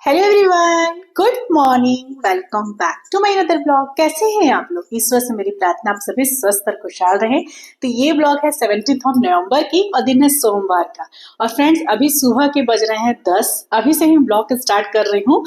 Hello everyone, good morning. Welcome back to my another blog. कैसे हैं आप लोग? ईश्वर से मेरी प्रार्थना आप सभी स्वस्थ और खुशहाल रहे। तो ये ब्लॉग है 17 ऑफ नवंबर की और दिन है सोमवार का। और फ्रेंड्स, अभी सुबह के बज रहे हैं 10। अभी से ही ब्लॉग स्टार्ट कर रही हूँ।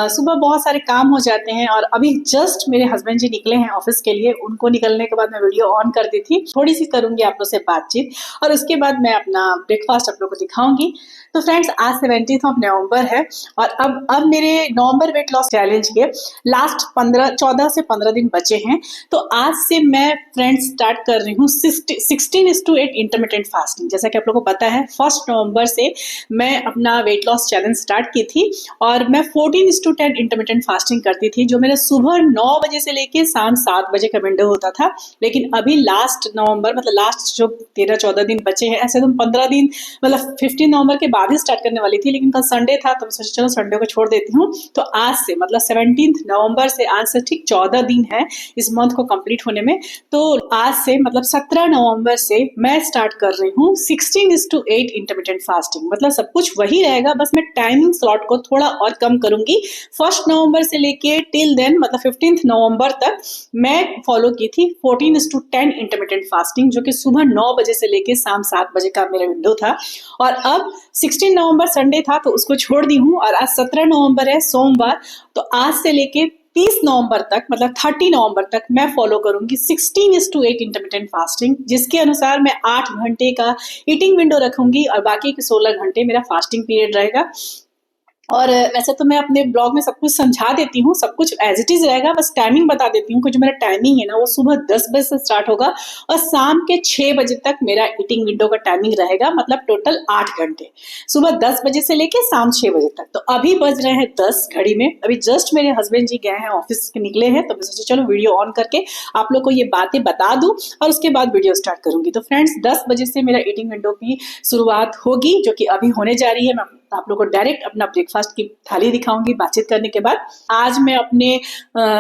सुबह बहुत सारे काम हो जाते हैं और अभी जस्ट मेरे हस्बैंड जी निकले हैं ऑफिस के लिए। उनको निकलने के बाद मैं वीडियो ऑन कर दी थी, थोड़ी सी करूंगी आप लोग से बातचीत और उसके बाद मैं अपना ब्रेकफास्ट आप लोग को दिखाऊंगी। तो फ्रेंड्स, आज 17 ऑफ नवंबर है और अब मेरे नवंबर वेट लॉस चैलेंज के लास्ट 14 से 15 दिन बचे हैं। तो आज से मैं फ्रेंड्स स्टार्ट कर रही हूँ 16:8 इंटरमिटेंट फास्टिंग। जैसा कि आप लोगों को पता है 1 नवंबर से मैं अपना वेट लॉस चैलेंज स्टार्ट की थी और मैं 14:10 इंटरमिटेंट फास्टिंग करती थी, जो मेरा सुबह 9 बजे से लेके शाम 7 बजे का विंडो होता था। लेकिन अभी लास्ट नवंबर मतलब लास्ट जो 13-14 दिन बचे हैं, ऐसे तो 15 दिन मतलब 15 नवंबर के बाद ही स्टार्ट करने वाली थी, लेकिन कल संडे था तो मैं सोचा चलो संडे को छोड़ देती हूँ। तो आज से मतलब 17 नवंबर से आज से ठीक 14 दिन है इस मंथ को कंप्लीट होने में। तो आज से मतलब 17 नवंबर से मैं स्टार्ट कर रही हूँ 16:8 इंटरमिटेंट फास्टिंग। मतलब सब कुछ वही रहेगा, बस मैं टाइमिंग स्लॉट को थोड़ा और कम करूंगी। 1 नवंबर से लेके टिल देन मतलब 15 नवंबर तक मैं फॉलो की थी 14:10 इंटरमिटेंट फास्टिंग, जो कि सुबह 9 बजे से लेके शाम 7 बजे का मेरा विंडो था। और अब 16 नवंबर संडे था तो उसको छोड़ दी हूँ और आज 17 नवंबर है सोमवार। तो आज से लेके 30 नवंबर तक मतलब 30 नवंबर तक मैं फॉलो करूंगी 16:8 इंटरमिटेंट फास्टिंग, जिसके अनुसार मैं 8 घंटे का ईटिंग विंडो रखूंगी और बाकी के 16 घंटे मेरा फास्टिंग पीरियड रहेगा। और वैसे तो मैं अपने ब्लॉग में सब कुछ समझा देती हूँ, सब कुछ एज इट इज रहेगा, बस टाइमिंग बता देती हूँ कि जो मेरा टाइमिंग है ना वो सुबह 10 बजे से स्टार्ट होगा और शाम के 6 बजे तक मेरा ईटिंग विंडो का टाइमिंग रहेगा, मतलब टोटल 8 घंटे, सुबह 10 बजे से लेके शाम 6 बजे तक। तो अभी बज रहे हैं 10 घड़ी में। अभी जस्ट मेरे हस्बैंड जी गए हैं ऑफिस के निकले हैं, तो मैं सोचा चलो वीडियो ऑन करके आप लोग को ये बातें बता दूं और उसके बाद वीडियो स्टार्ट करूंगी। तो फ्रेंड्स, 10 बजे से मेरा ईटिंग विंडो की शुरुआत होगी, जो कि अभी होने जा रही है। मैं आप लोग को डायरेक्ट अपना ब्रेकफास्ट की थाली दिखाऊंगी बातचीत करने के बाद। आज मैं अपने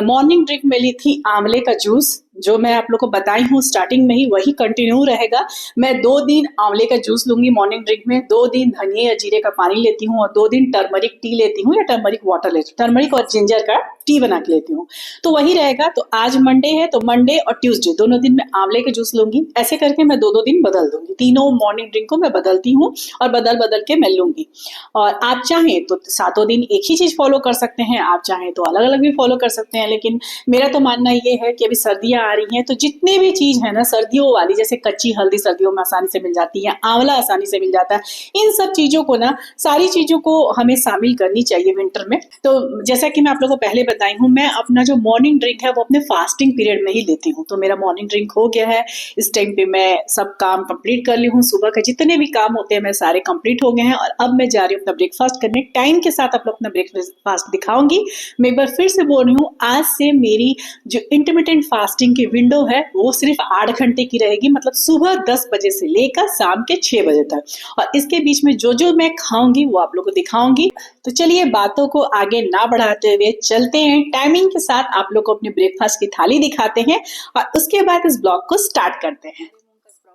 मॉर्निंग ड्रिंक में ली थी आंवले का जूस, जो मैं आप लोग को बताई हूँ स्टार्टिंग में ही, वही कंटिन्यू रहेगा। मैं 2 दिन आंवले का जूस लूंगी मॉर्निंग ड्रिंक में, 2 दिन धनिया या जीरे का पानी लेती हूँ और 2 दिन टर्मरिक टी लेती हूँ या टर्मरिक वाटर लेती हूँ, टर्मरिक और जिंजर का टी बना के लेती हूँ। तो वही रहेगा। तो आज मंडे है तो मंडे और ट्यूसडे दोनों दिन मैं आंवले का जूस लूंगी। ऐसे करके मैं 2-2 दिन बदल दूंगी, तीनों मॉर्निंग ड्रिंक को मैं बदलती हूँ और बदल बदल के मैं लूंगी। और आप चाहें तो सातों दिन एक ही चीज फॉलो कर सकते हैं, आप चाहें तो अलग अलग भी फॉलो कर सकते हैं। लेकिन मेरा तो मानना ये है कि अभी सर्दियां आ रही हैं तो जितने भी चीज है ना सर्दियों वाली, जैसे कच्ची हल्दी सर्दियों में आसानी से मिल जाती है, आंवला आसानी से मिल जाता है, इन सब चीजों को ना, सारी चीजों को हमें शामिल करनी चाहिए विंटर में। तो जैसा कि मैं आप लोगों को पहले बताई हूँ, मैं अपना जो मॉर्निंग ड्रिंक है वो अपने फास्टिंग पीरियड में ही लेती हूँ। तो मेरा मॉर्निंग ड्रिंक हो गया है। इस टाइम पे मैं सब काम कंप्लीट कर ली हूँ, सुबह के जितने भी काम होते हैं मैं सारे कंप्लीट हो गए हैं और अब मैं जा रही हूँ अपना ब्रेकफास्ट करने। टाइम के साथ आप लोग अपना ब्रेकफास्ट दिखाऊंगी। मैं एक बार फिर से बोल रही हूँ, आज से मेरी जो इंटरमिटेंट फास्टिंग की विंडो है वो सिर्फ 8 घंटे की रहेगी, मतलब सुबह 10 बजे से लेकर शाम के 6 बजे तक। और इसके बीच में जो जो मैं खाऊंगी वो आप लोग को दिखाऊंगी। तो चलिए बातों को आगे ना बढ़ाते हुए चलते हैं, टाइमिंग के साथ आप लोग को अपने ब्रेकफास्ट की थाली दिखाते हैं और उसके बाद इस ब्लॉग को स्टार्ट करते हैं।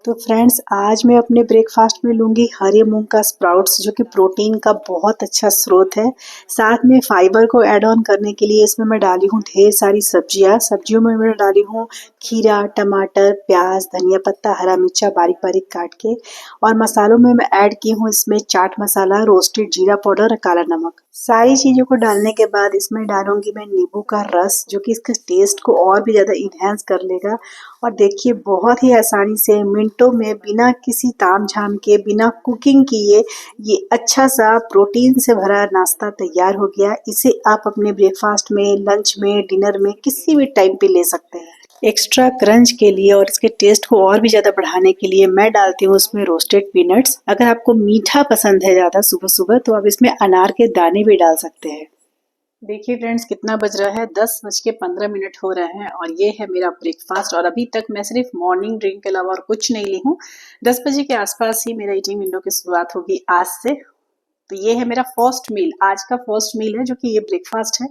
तो फ्रेंड्स, आज मैं अपने ब्रेकफास्ट में लूंगी हरे मूंग का स्प्राउट्स, जो कि प्रोटीन का बहुत अच्छा स्रोत है। साथ में फाइबर को ऐड ऑन करने के लिए इसमें मैं डाली हूँ ढेर सारी सब्जियां। सब्जियों में मैं डाली हूँ खीरा, टमाटर, प्याज, धनिया पत्ता, हरा मिर्चा बारीक बारीक काट के। और मसालों में मैं ऐड की हूँ इसमें चाट मसाला, रोस्टेड जीरा पाउडर और काला नमक। सारी चीजों को डालने के बाद इसमें डालूंगी मैं नींबू का रस, जो कि इसके टेस्ट को और भी ज्यादा इनहेंस कर लेगा। और देखिए बहुत ही आसानी से मिनटों में, बिना किसी तामझाम के, बिना कुकिंग किए, ये अच्छा सा प्रोटीन से भरा नाश्ता तैयार हो गया। इसे आप अपने ब्रेकफास्ट में, लंच में, डिनर में किसी भी टाइम पे ले सकते हैं। एक्स्ट्रा क्रंच के लिए और इसके टेस्ट को और भी ज़्यादा बढ़ाने के लिए मैं डालती हूँ उसमें रोस्टेड पीनट्स। अगर आपको मीठा पसंद है ज़्यादा सुबह सुबह तो आप इसमें अनार के दाने भी डाल सकते हैं। देखिए फ्रेंड्स, कितना बज रहा है, 10:15 हो रहे हैं और ये है मेरा ब्रेकफास्ट। और अभी तक मैं सिर्फ मॉर्निंग ड्रिंक के अलावा और कुछ नहीं ली हूँ। 10 बजे के आसपास ही मेरा ईटिंग विंडो की शुरुआत होगी आज से। तो ये है मेरा फर्स्ट मील, आज का फर्स्ट मील है, जो कि ये ब्रेकफास्ट है।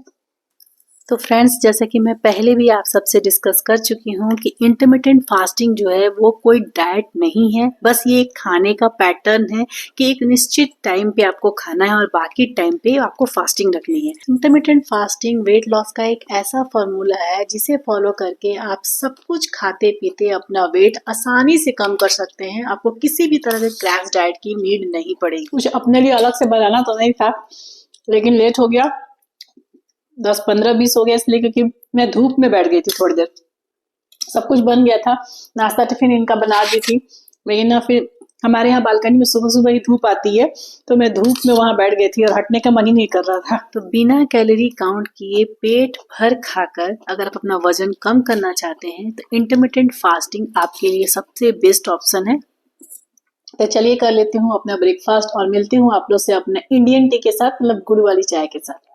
तो फ्रेंड्स, जैसा कि मैं पहले भी आप सबसे डिस्कस कर चुकी हूँ कि इंटरमिटेंट फास्टिंग जो है वो कोई डाइट नहीं है, बस ये एक खाने का पैटर्न है कि एक निश्चित टाइम पे आपको खाना है और बाकी टाइम पे आपको फास्टिंग रखनी है। इंटरमिटेंट फास्टिंग वेट लॉस का एक ऐसा फॉर्मूला है जिसे फॉलो करके आप सब कुछ खाते पीते अपना वेट आसानी से कम कर सकते हैं। आपको किसी भी तरह के क्रैश डाइट की नीड नहीं पड़ेगी। कुछ अपने लिए अलग से बनाना तो नहीं था, लेकिन लेट हो गया, 10, 15, 20 हो गया, इसलिए क्योंकि मैं धूप में बैठ गई थी थोड़ी देर। सब कुछ बन गया था, नाश्ता टिफिन इनका बना दी थी, लेकिन ना फिर हमारे यहाँ बालकनी में सुबह सुबह ही धूप आती है, तो मैं धूप में वहां बैठ गई थी और हटने का मन ही नहीं कर रहा था। तो बिना कैलोरी काउंट किए पेट भर खाकर अगर आप अपना वजन कम करना चाहते हैं तो इंटरमिटेंट फास्टिंग आपके लिए सबसे बेस्ट ऑप्शन है। तो चलिए कर लेती हूँ अपना ब्रेकफास्ट और मिलती हूँ आप लोग से अपने इंडियन टी के साथ, मतलब गुड़ वाली चाय के साथ।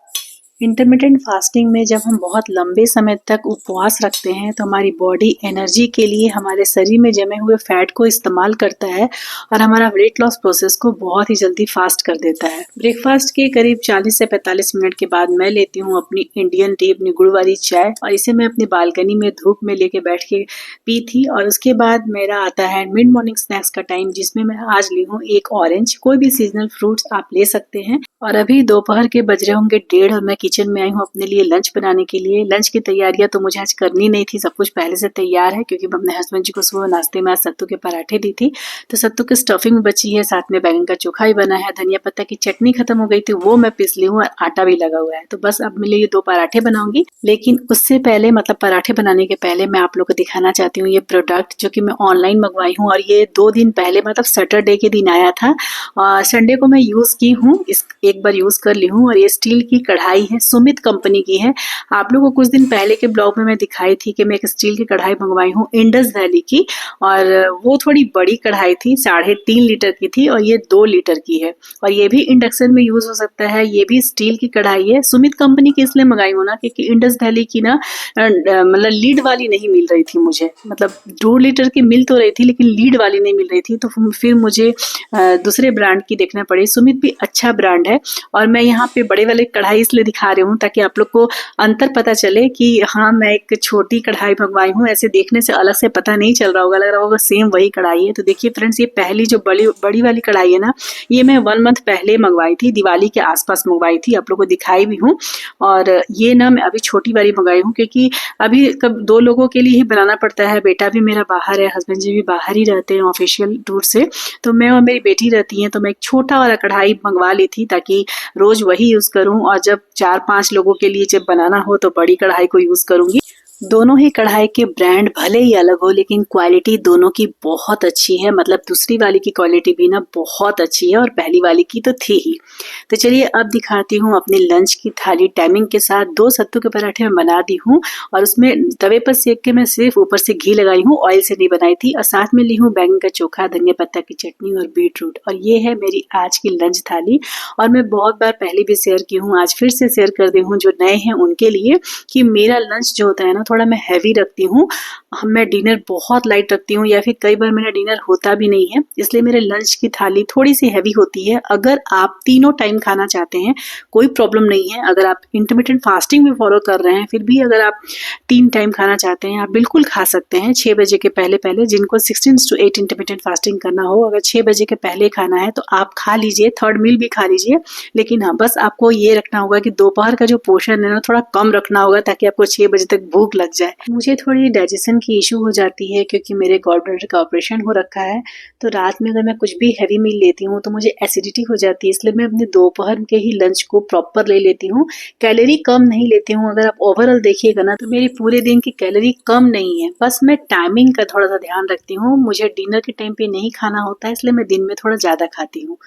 इंटरमिटेंट फास्टिंग में जब हम बहुत लंबे समय तक उपवास रखते हैं तो हमारी बॉडी एनर्जी के लिए हमारे शरीर में जमे हुए फैट को इस्तेमाल करता है और हमारा वेट लॉस प्रोसेस को बहुत ही जल्दी फास्ट कर देता है। ब्रेकफास्ट के करीब 40 से 45 मिनट के बाद मैं लेती हूँ अपनी इंडियन टी, अपनी गुड़ वाली चाय, और इसे मैं अपनी बालकनी में धूप में लेके बैठ के पी थी। और उसके बाद मेरा आता है मिड मॉर्निंग स्नैक्स का टाइम, जिसमें मैं आज ली हूँ एक ऑरेंज। कोई भी सीजनल फ्रूट्स आप ले सकते हैं। और अभी दोपहर के बज रहे होंगे 1:30 और मैं किचन में आई हूँ अपने लिए लंच बनाने के लिए। लंच की तैयारियां तो मुझे आज करनी नहीं थी, सब कुछ पहले से तैयार है, क्योंकि मैं अपने हस्बैंड जी को सुबह नाश्ते में आज सत्तू के पराठे दी थी, तो सत्तू की स्टफिंग बची है, साथ में बैंगन का चोखा भी बना है, धनिया पत्ता की चटनी खत्म हो गई थी, वो मैं पीस ली हूँ और आटा भी लगा हुआ है। तो बस अब मेरे लिए 2 पराठे बनाऊंगी। लेकिन उससे पहले, मतलब पराठे बनाने के पहले, मैं आप लोग को दिखाना चाहती हूँ ये प्रोडक्ट जो कि मैं ऑनलाइन मंगवाई हूँ, और ये 2 दिन पहले, मतलब सैटरडे के दिन आया था। संडे को मैं यूज की हूँ, इस एक बार यूज कर ली हूँ। और ये स्टील की कढ़ाई है, सुमित कंपनी की है। आप लोगों को कुछ दिन पहले के ब्लॉग में मैं दिखाई थी कि मैं एक स्टील की कढ़ाई मंगवाई हूँ इंडस वैली की, और वो थोड़ी बड़ी कढ़ाई थी, 3.5 लीटर की थी, और ये 2 लीटर की है। और ये भी इंडक्शन में यूज हो सकता है। ये भी स्टील की कढ़ाई है, सुमित कंपनी की इसलिए मंगाई हूँ ना क्योंकि इंडस वैली की ना मतलब लीड वाली नहीं मिल रही थी मुझे, मतलब 2 लीटर की मिल तो रही थी लेकिन लीड वाली नहीं मिल रही थी, तो फिर मुझे दूसरे ब्रांड की देखना पड़ी। सुमित भी अच्छा ब्रांड है। और मैं यहाँ पे बड़े वाले कढ़ाई इसलिए दिखा रही हूँ ताकि आप लोग को अंतर पता चले कि हाँ, मैं एक छोटी कढ़ाई मंगवाई हूँ। ऐसे देखने से अलग से पता नहीं चल रहा होगा, लग रहा होगा सेम वही कढ़ाई है। तो देखिए फ्रेंड्स, ये पहली जो बड़ी वाली कढ़ाई है ना, ये मैं 1 मंथ पहले मंगवाई थी, दिवाली के आसपास मंगवाई थी, आप लोग को दिखाई भी हूँ। और ये ना मैं अभी छोटी वाली मंगाई हूँ क्योंकि अभी कब 2 लोगों के लिए ही बनाना पड़ता है। बेटा भी मेरा बाहर है, हस्बैंड जी भी बाहर ही रहते हैं ऑफिशियल टूर से, तो मैं और मेरी बेटी रहती हैं। तो मैं एक छोटा वाला कढ़ाई मंगवा ली थी ताकि रोज वही यूज करूं, और जब 4-5 लोगों के लिए जब बनाना हो तो बड़ी कढ़ाई को यूज करूंगी। दोनों ही कढ़ाई के ब्रांड भले ही अलग हो, लेकिन क्वालिटी दोनों की बहुत अच्छी है। मतलब दूसरी वाली की क्वालिटी भी ना बहुत अच्छी है और पहली वाली की तो थी ही। तो चलिए अब दिखाती हूँ अपने लंच की थाली टाइमिंग के साथ। 2 सत्तू के पराठे मैं बना दी हूँ और उसमें तवे पर सेक के मैं सिर्फ ऊपर से घी लगाई हूँ, ऑयल से नहीं बनाई थी। और साथ में ली हूँ बैंगन का चोखा, धनिया पत्ता की चटनी और बीटरूट। और ये है मेरी आज की लंच थाली। और मैं बहुत बार पहले भी शेयर की हूँ, आज फिर से शेयर कर दी हूँ जो नए हैं उनके लिए, कि मेरा लंच जो होता है ना, थोड़ा मैं हैवी रखती हूँ। मैं डिनर बहुत लाइट रखती हूँ, या फिर कई बार मेरा डिनर होता भी नहीं है, इसलिए मेरे लंच की थाली थोड़ी सी हैवी होती है। अगर आप तीनों टाइम खाना चाहते हैं कोई प्रॉब्लम नहीं है। अगर आप इंटरमिटेंट फास्टिंग भी फॉलो कर रहे हैं, फिर भी अगर आप 3 टाइम खाना चाहते हैं, आप बिल्कुल खा सकते हैं 6 बजे के पहले पहले। जिनको 16 to 8 इंटरमिटेंट फास्टिंग करना हो, अगर 6 बजे के पहले खाना है तो आप खा लीजिए, 3rd मील भी खा लीजिए। लेकिन हाँ, बस आपको ये रखना होगा कि दोपहर का जो पोर्शन है ना, थोड़ा कम रखना होगा ताकि आपको 6 बजे तक भूख लग जाए। मुझे थोड़ी डाइजेशन की इशू हो जाती है क्योंकि मेरे गॉल ब्लैडर का ऑपरेशन हो रखा है, तो रात में अगर मैं कुछ भी हैवी मील लेती हूँ तो मुझे एसिडिटी हो जाती है। इसलिए मैं अपने दोपहर के ही लंच को प्रॉपर ले लेती हूँ, कैलोरी कम नहीं लेती हूँ। अगर आप ओवरऑल देखिएगा ना, तो मेरी पूरे दिन की कैलोरी कम नहीं है, बस मैं टाइमिंग का थोड़ा सा ध्यान रखती हूँ। मुझे डिनर के टाइम पे नहीं खाना होता है, इसलिए मैं दिन में थोड़ा ज्यादा खाती हूँ।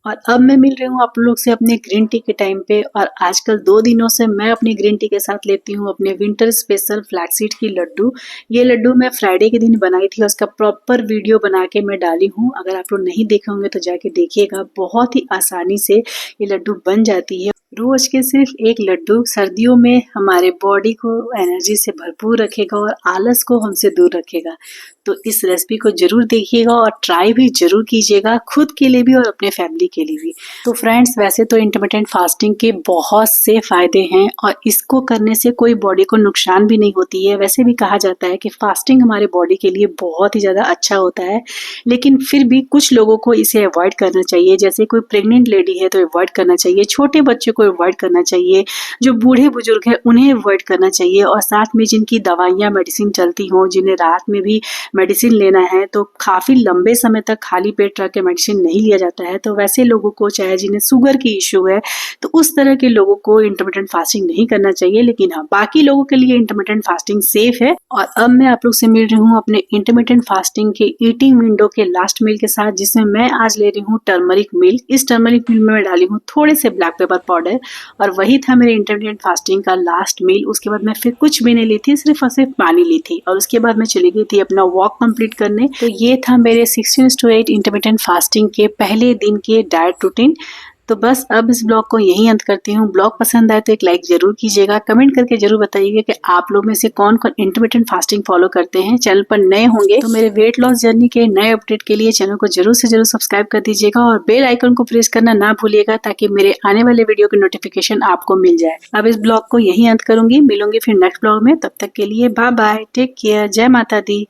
और अब मैं मिल रही हूँ आप लोग से अपने ग्रीन टी के टाइम पे। और आजकल 2 दिनों से मैं अपनी ग्रीन टी के साथ लेती हूँ अपने विंटर स्पेशल फ्लैक्सीड की लड्डू। ये लड्डू मैं फ्राइडे के दिन बनाई थी, उसका प्रॉपर वीडियो बना के मैं डाली हूँ। अगर आप लोग नहीं देखे होंगे तो जाके देखिएगा, बहुत ही आसानी से ये लड्डू बन जाती है। रोज के सिर्फ एक लड्डू सर्दियों में हमारे बॉडी को एनर्जी से भरपूर रखेगा और आलस को हमसे दूर रखेगा। तो इस रेसिपी को जरूर देखिएगा और ट्राई भी जरूर कीजिएगा, खुद के लिए भी और अपने फैमिली के लिए भी। तो फ्रेंड्स, वैसे तो इंटरमिटेंट फास्टिंग के बहुत से फायदे हैं और इसको करने से कोई बॉडी को नुकसान भी नहीं होती है। वैसे भी कहा जाता है कि फास्टिंग हमारे बॉडी के लिए बहुत ही ज़्यादा अच्छा होता है, लेकिन फिर भी कुछ लोगों को इसे अवॉइड करना चाहिए। जैसे कोई प्रेग्नेंट लेडी है तो अवॉइड करना चाहिए, छोटे बच्चे को अवॉइड करना चाहिए, जो बूढ़े बुजुर्ग हैं उन्हें अवॉइड करना चाहिए, और साथ में जिनकी दवाइयाँ मेडिसिन चलती हों, जिन्हें रात में भी मेडिसिन लेना है तो काफ़ी लंबे समय तक खाली पेट रह के मेडिसिन नहीं लिया जाता है, तो वैसे लोगों को, चाहे जिन्हें शुगर की इश्यू है, तो उस तरह के लोगों को इंटरमिटेंट फास्टिंग नहीं करना चाहिए। लेकिन हाँ, बाकी लोगों के लिए इंटरमिटेंट फास्टिंग सेफ है। और अब मैं आप लोग से मिल रही हूँ अपने इंटरमिटेंट फास्टिंग के ईटिंग विंडो के लास्ट मील के साथ, जिसमें मैं आज ले रही हूँ टर्मरिक मिल्क। इस टर्मरिक मिल्क में मैं डाली हूँ थोड़े से ब्लैक पेपर पाउडर, और वही था मेरे इंटरमिटेंट फास्टिंग का लास्ट मील। उसके बाद मैं फिर कुछ भी नहीं ली थी, सिर्फ और सिर्फ पानी ली थी, और उसके बाद मैं चली गई थी अपना वॉक कंप्लीट करने। तो ये था मेरे 16:8 इंटरमिटेंट फास्टिंग के पहले दिन के डाइट रूटीन। तो बस अब इस ब्लॉग को यहीं अंत करती हूँ। ब्लॉग पसंद आए तो एक लाइक जरूर कीजिएगा, कमेंट करके जरूर बताइएगा कि आप लोग में से कौन कौन इंटरमिटेंट फास्टिंग फॉलो करते हैं। चैनल पर नए होंगे तो मेरे वेट लॉस जर्नी के नए अपडेट के लिए चैनल को जरूर से जरूर सब्सक्राइब कर दीजिएगा और बेल आइकन को प्रेस करना ना भूलिएगा, ताकि मेरे आने वाले वीडियो की नोटिफिकेशन आपको मिल जाए। अब इस ब्लॉग को यहीं अंत करूंगी, मिलूंगी फिर नेक्स्ट ब्लॉग में। तब तक के लिए बाय बाय, टेक केयर, जय माता दी।